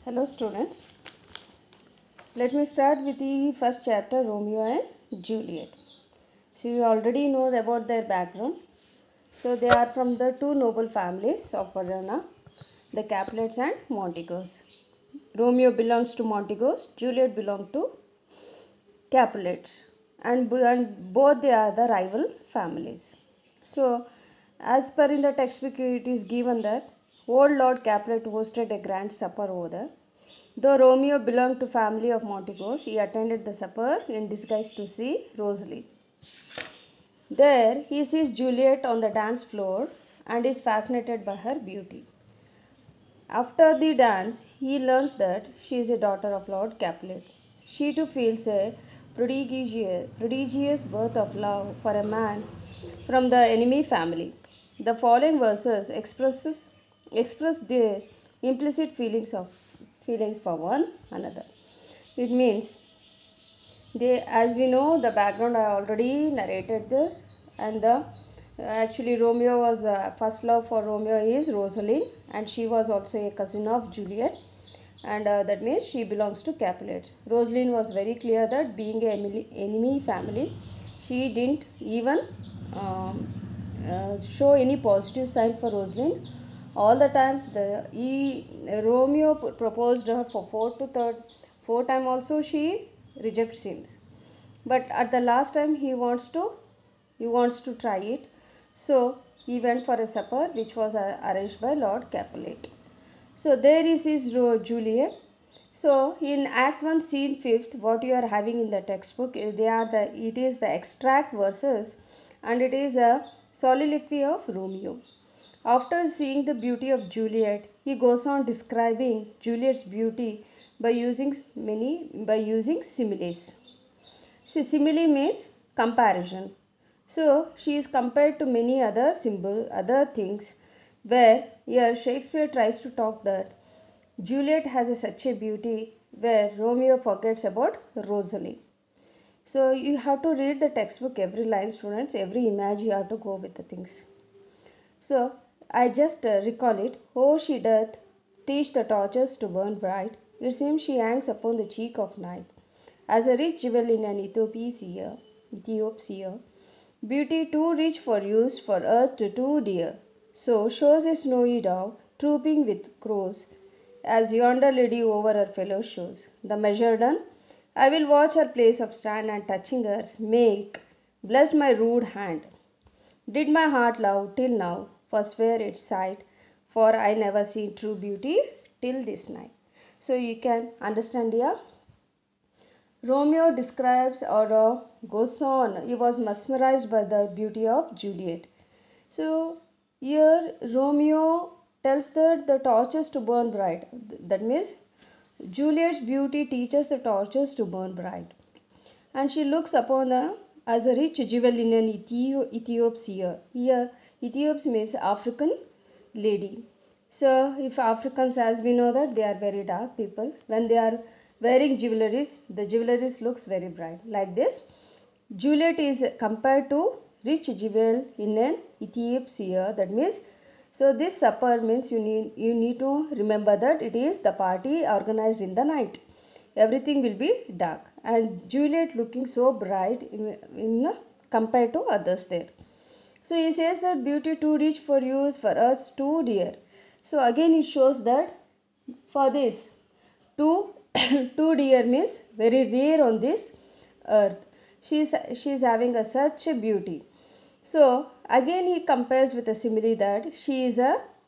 Hello students, let me start with the first chapter, Romeo and Juliet. So you already know about their background. So they are from the two noble families of Verona, the Capulets and Montegos. Romeo belongs to Montegos, Juliet belongs to Capulets, and both they are the rival families. So as per in the textbook it is given that old Lord Capulet hosted a grand supper over there. Though Romeo belonged to family of Montegos, he attended the supper in disguise to see Rosalie. There he sees Juliet on the dance floor and is fascinated by her beauty. After the dance, he learns that she is a daughter of Lord Capulet. She too feels a prodigious birth of love for a man from the enemy family. The following verses express their implicit feelings for one another. It means as we know, the background I already narrated this, and the actually Romeo was first love for Romeo is Rosaline, and she was also a cousin of Juliet, and that means she belongs to Capulets. Rosaline was very clear that being a enemy family, she didn't even show any positive sign for Rosaline. All the times Romeo proposed her for four time also she rejects him, but at the last time he wants to try it, so he went for a supper which was arranged by Lord Capulet. So there is his Juliet. So in Act 1 Scene 5th, what you are having in the textbook it is the extract verses, and it is a soliloquy of Romeo. After seeing the beauty of Juliet, he goes on describing Juliet's beauty by using similes. So simile means comparison. So she is compared to many other things, where here Shakespeare tries to talk that Juliet has such a beauty where Romeo forgets about Rosalie. So you have to read the textbook every line, students, every image you have to go with the things. So I just recall it. Oh, she doth teach the torches to burn bright. It seems she hangs upon the cheek of night, as a rich jewel in an Ethiopia. Beauty too rich for use, for earth too dear. So shows a snowy dove, trooping with crows, as yonder lady over her fellow shows. The measure done, I will watch her place of stand, and touching hers, make blessed my rude hand. Did my heart love till now, for swear its sight, for I never seen true beauty till this night. So you can understand here. Romeo describes or goes on, he was mesmerized by the beauty of Juliet. So here Romeo tells that the torches to burn bright. That means Juliet's beauty teaches the torches to burn bright, and she looks upon the as a rich jewel in an Ethiopia. Here, Ethiops means African lady. So, if Africans, as we know that they are very dark people, when they are wearing jewelries, the jewelries looks very bright. Like this, Juliet is compared to rich jewel in an Ethiopia. That means, so this supper means you need to remember that it is the party organized in the night. Everything will be dark, and Juliet looking so bright in compared to others there. So he says that beauty too rich for use, for earth too dear. So again it shows that for this too too dear means very rare on this earth. She is having such a beauty. So again he compares with a simile that she is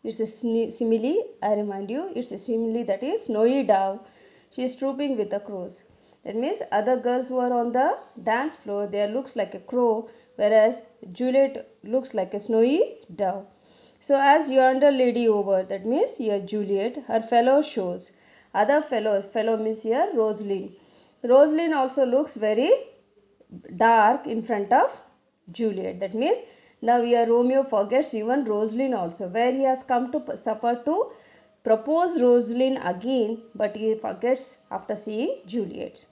it's a simile, I remind you, it's a simile that is snowy dove. She is trooping with the crows. That means other girls who are on the dance floor, they looks like a crow, whereas Juliet looks like a snowy dove. So as yonder lady over, that means here Juliet, her fellow shows. Other fellow means here Rosaline. Rosaline also looks very dark in front of Juliet. That means now here Romeo forgets even Rosaline also, where he has come to supper to propose Rosaline again, but he forgets after seeing Juliet.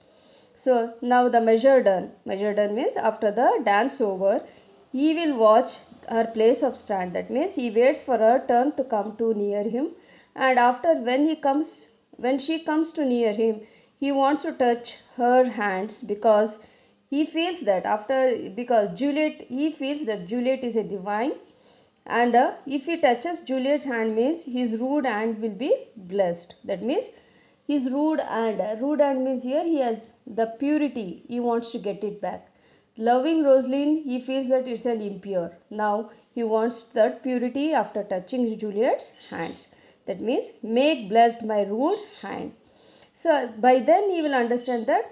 So now the measure done. Measure done means after the dance over, he will watch her place of stand. That means he waits for her turn to come to near him, and after when he comes when she comes to near him, he wants to touch her hands because he feels that he feels that Juliet is a divine, and if he touches Juliet's hand means his rude hand will be blessed. That means his rude hand means here he has the purity, he wants to get it back. Loving Rosalind, he feels that it's an impure. Now he wants that purity after touching Juliet's hands. That means, make blessed my rude hand. So by then he will understand that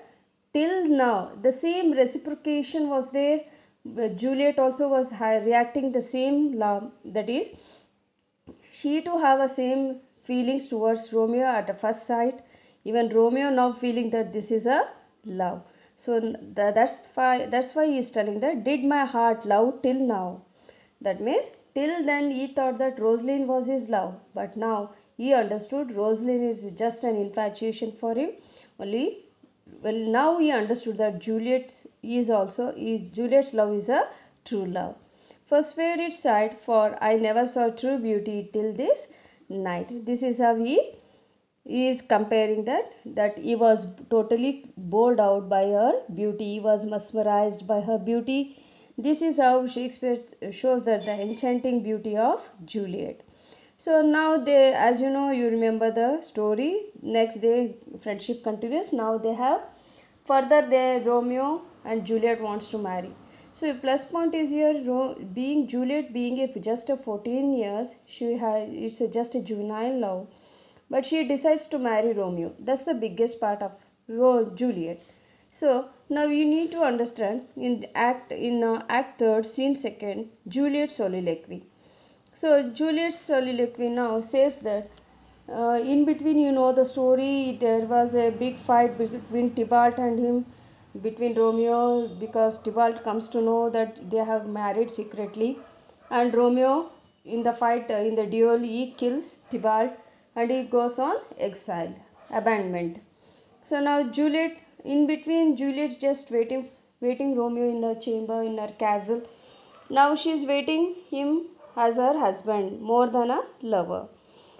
till now the same reciprocation was there. Juliet also was reacting the same love. That is, she too have a same feelings towards Romeo at a first sight. Even Romeo now feeling that this is a love. So that's why he is telling that, did my heart love till now. That means till then he thought that Rosalind was his love, but now he understood Rosalind is just an infatuation for him. Only, well, now he understood that Juliet's love is a true love. For spare its side, for I never saw true beauty till this night. This is how he is comparing that he was totally bored out by her beauty, he was mesmerized by her beauty. This is how Shakespeare shows that the enchanting beauty of Juliet. So now they, as you know, you remember the story. Next day friendship continues. Now they have further their Romeo and Juliet wants to marry. So a plus point is here, being Juliet being just a 14 years, it's just a juvenile love, but she decides to marry Romeo. That's the biggest part of Juliet. So now you need to understand in act 3rd, scene 2nd, Juliet's soliloquy. So Juliet's soliloquy now says that in between, you know the story, there was a big fight between Tybalt and him, between Romeo, because Tybalt comes to know that they have married secretly, and Romeo in the fight, in the duel, he kills Tybalt and he goes on exile, abandonment. So now Juliet, in between, Juliet just waiting Romeo in her chamber, in her castle. Now she is waiting him as her husband more than a lover.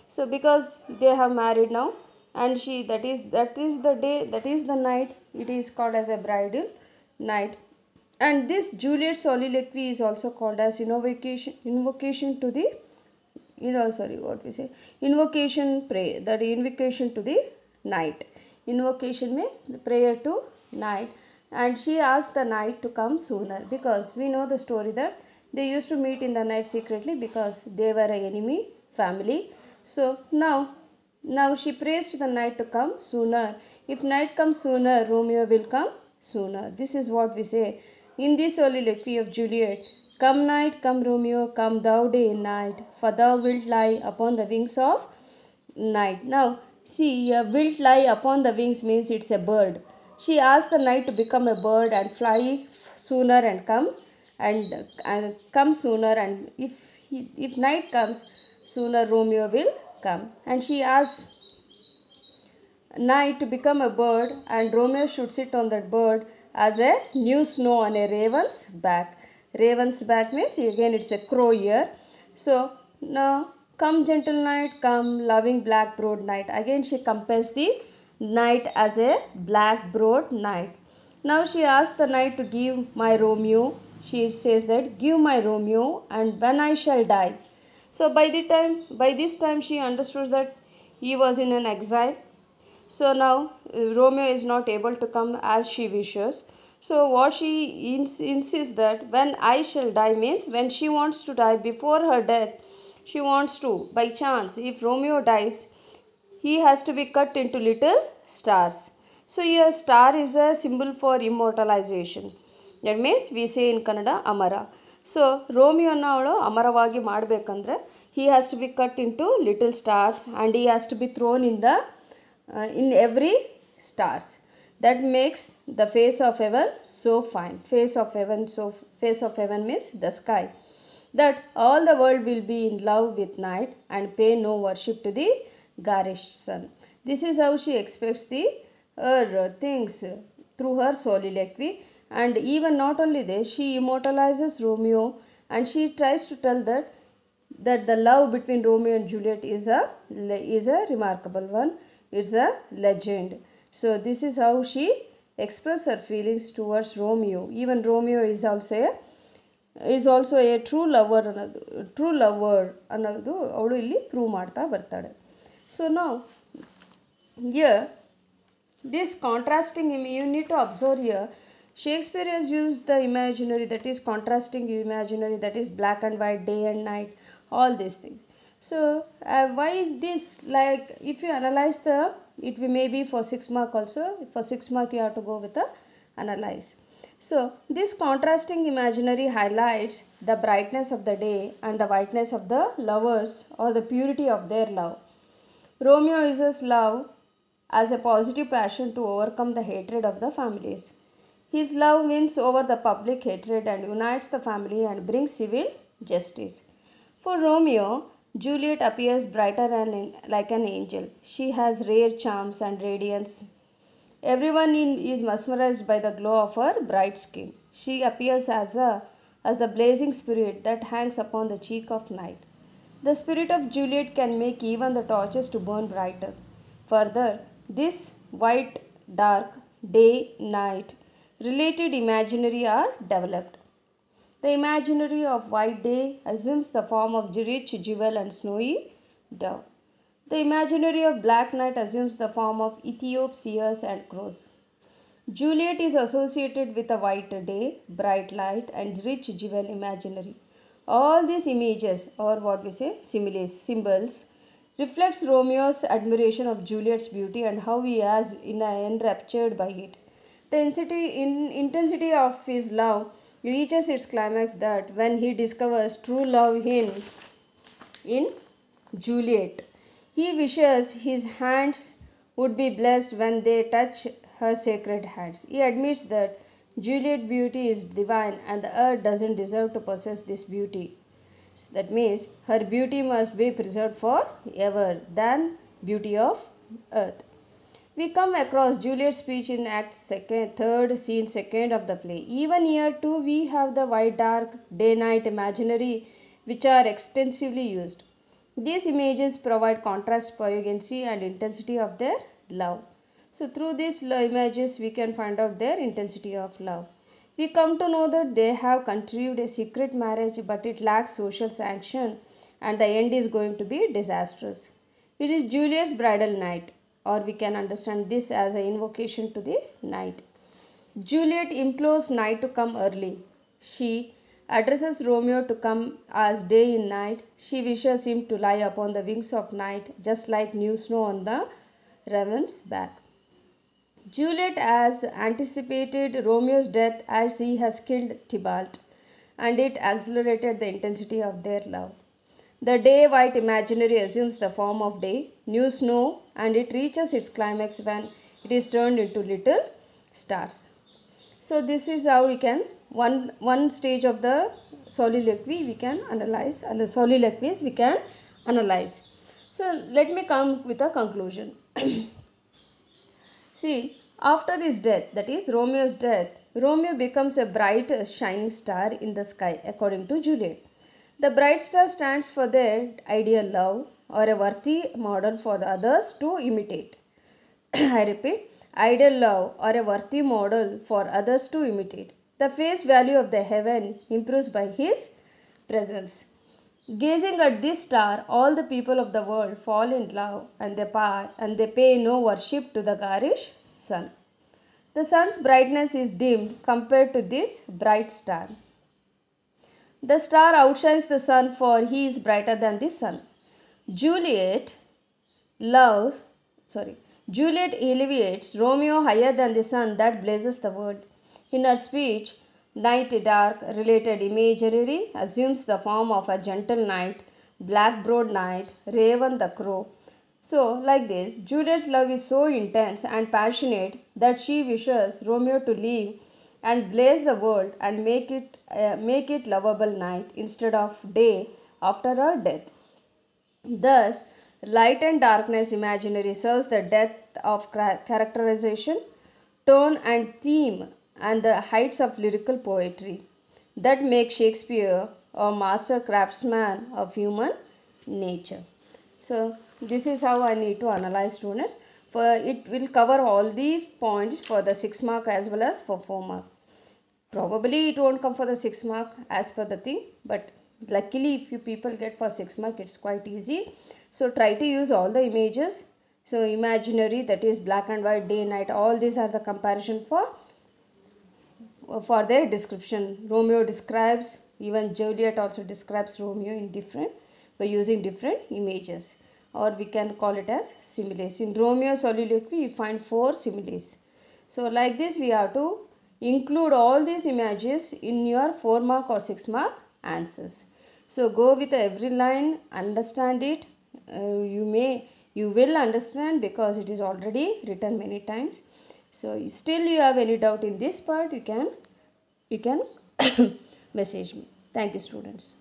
So because they have married now, and that is the day, that is the night, it is called as a bridal night. And this Juliet soliloquy is also called as invocation to the invocation prayer, that invocation to the night. Invocation means the prayer to night, and she asked the night to come sooner, because we know the story that they used to meet in the night secretly because they were an enemy family. So now she prays to the night to come sooner. If night comes sooner, Romeo will come sooner. This is what we say in this soliloquy of Juliet. Come night, come Romeo, come thou day and night, for thou wilt lie upon the wings of night. Now see, wilt lie upon the wings means it's a bird. She asked the night to become a bird and fly sooner and come sooner, and if night comes sooner, Romeo will come. And she asks night to become a bird, and Romeo should sit on that bird as a new snow on a raven's back. Raven's back means again it's a crow ear. So now, come gentle night, come loving black broad night. Again she compares the night as a black broad night. Now she asks the night to give my Romeo. She says that, give my Romeo, and when I shall die. So by this time she understood that he was in an exile. So now Romeo is not able to come as she wishes. So what she insists that when I shall die means when she wants to die before her death, she wants to, by chance, if Romeo dies, he has to be cut into little stars. So here star is a symbol for immortalization. That means we say in Kannada Amara. So Romeo now Amaravagi ಮಾಡಬೇಕಂದ್ರೆ he has to be cut into little stars, and he has to be thrown in every stars. That makes the face of heaven so fine. Face of heaven means the sky. That all the world will be in love with night and pay no worship to the garish sun. This is how she expects her things through her soliloquy. And even not only this, she immortalizes Romeo, and she tries to tell that the love between Romeo and Juliet is a remarkable one. it's a legend. So this is how she expressed her feelings towards Romeo. Even Romeo is also a true lover ಅನ್ನೋದು ಅವಳು ಇಲ್ಲಿ prove ಮಾಡ್ತಾ ಬರ್ತಾಳೆ. So ನಾವು here this contrasting you need to observe here. Shakespeare has used the imaginary, that is contrasting imaginary, that is black and white, day and night, all these things. So why this, like if you analyze it may be for 6 mark also. For 6 mark you have to go with the analyze. So this contrasting imaginary highlights the brightness of the day and the whiteness of the lovers, or the purity of their love. Romeo uses love as a positive passion to overcome the hatred of the families. His love wins over the public hatred and unites the family and brings civil justice. For Romeo, Juliet appears brighter and like an angel. She has rare charms and radiance. Everyone is mesmerized by the glow of her bright skin. She appears as the blazing spirit that hangs upon the cheek of night. The spirit of Juliet can make even the torches to burn brighter. Further, this white, dark, day, night related imaginary are developed. The imaginary of white day assumes the form of rich jewel and snowy dove. The imaginary of black night assumes the form of Ethiope seers and crows. Juliet is associated with a white day, bright light, and rich jewel imaginary. All these images, or what we say symbols, reflects Romeo's admiration of Juliet's beauty and how he is enraptured by it. The intensity of his love reaches its climax that when he discovers true love in Juliet. He wishes his hands would be blessed when they touch her sacred hands. He admits that Juliet's beauty is divine and the earth doesn't deserve to possess this beauty. That means her beauty must be preserved forever than beauty of earth. We come across Juliet's speech in Act 3rd, Scene 2nd of the play. Even here too we have the white, dark, day-night imaginary which are extensively used. These images provide contrast, poignancy and intensity of their love. So through these images we can find out their intensity of love. We come to know that they have contrived a secret marriage, but it lacks social sanction and the end is going to be disastrous. It is Juliet's bridal night, or we can understand this as an invocation to the night. Juliet implores night to come early. She addresses Romeo to come as day in night. She wishes him to lie upon the wings of night, just like new snow on the raven's back. Juliet has anticipated Romeo's death as he has killed Tybalt, and it accelerated the intensity of their love. The day white imaginary assumes the form of day, new snow, and it reaches its climax when it is turned into little stars. So this is how we can, one stage of the soliloquy we can analyze, soliloquies we can analyze. So let me come with a conclusion. See, after his death, that is Romeo's death, Romeo becomes a bright shining star in the sky according to Juliet. The bright star stands for their ideal love, or a worthy model for others to imitate. I repeat, ideal love or a worthy model for others to imitate. The face value of the heaven improves by his presence. Gazing at this star, all the people of the world fall in love and they pay no worship to the garish sun. The sun's brightness is dimmed compared to this bright star. The star outshines the sun, for he is brighter than the sun. Juliet elevates Romeo higher than the sun that blazes the world. In her speech, Night Dark related imagery assumes the form of a gentle night, black-browed night, raven the crow. So, like this, Juliet's love is so intense and passionate that she wishes Romeo to live and blaze the world and make it lovable night instead of day after her death. Thus, light and darkness imaginary serves the depth of characterization, tone and theme, and the heights of lyrical poetry that make Shakespeare a master craftsman of human nature. So this is how I need to analyze, students. For it will cover all the points for the 6 mark as well as for 4 mark. Probably it won't come for the 6 mark as per the thing, but luckily if you people get for 6 mark, it's quite easy. So try to use all the images. So imaginary, that is black and white, day, night, all these are the comparison for their description. Romeo describes, even Juliet also describes Romeo in different, by using different images, or we can call it as similes. In Romeo soliloquy, you find 4 similes. So like this, we have to include all these images in your 4 mark or 6 mark answers. So go with every line, understand it. You will understand because it is already written many times. So still you have any doubt in this part, you can message me. Thank you, students.